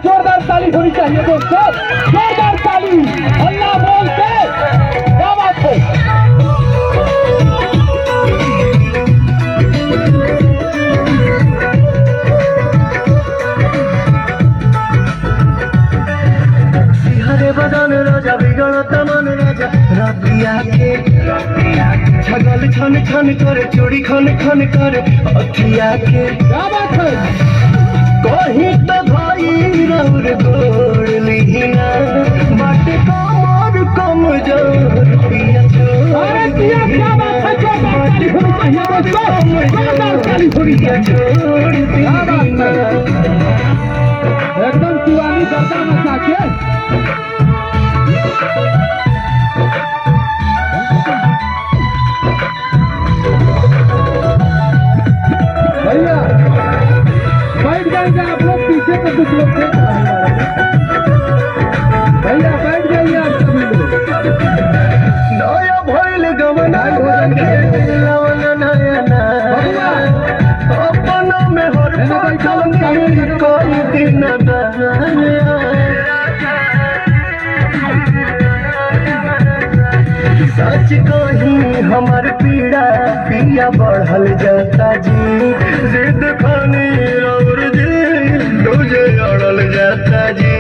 जोरदार ताली होनी चाहिए दोस्तों, जोरदार ताली। अल्लाह बोलते क्या बात है। हरे बदन राजा बिगड़त मन राजा रतिया के छगल छन छन करे चूड़ी खन खन करे अखिया के क्या बात है। कहीं तो भाई रौर गोड़ लिहिना बाटे कमर कमजोर पिया अरे पिया क्या बात है, जोरदार ताली होनी चाहिए दोस्तों, जोरदार ताली होनी चाहिए। छोड़ दीना एकदम दीवानी गर्दा मचा के। भैया बैठ जाएंगे आप लोग, पीछे तो कुछ लोग देख रहे हैं। भैया बैठ जाइए आप सभी लोग। नया भइल गवना लवन नया नया अपना में हर पानी कोई दिन सच कही हमार पीड़ा पिया बढ़ल जाता जी जिद खानी और जी तुझे अड़ल जाता जी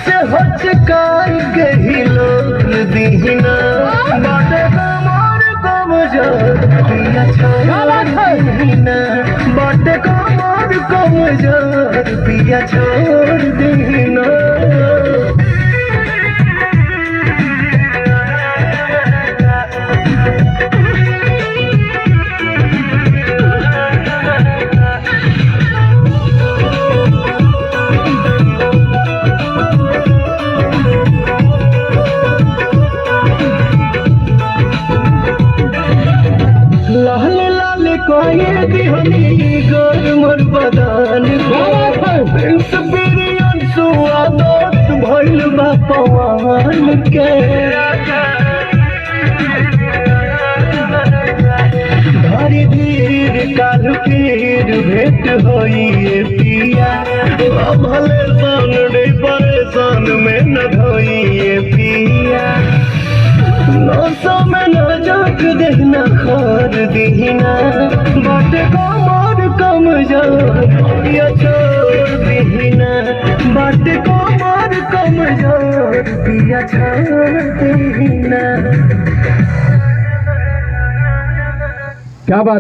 से हचकाई के ही लोग दीना बाटे कमर कमजोर पिया छोड़ दीना बाटे कमर कमजोर पिया छोड़ दीना। लाल लाल कोई दिहनी गोर मोर बदन स्वादत भइल बा पवन के धरी धीर काल फिर भेंट होइए पिया भले सन परेशान में न धोइए पिया नौसों में न जग देखना खर दीना बाटे कमर कमजोर पिया छोड़ दीना बाटे कमर कमजोर पिया छोड़ दीना। क्या बात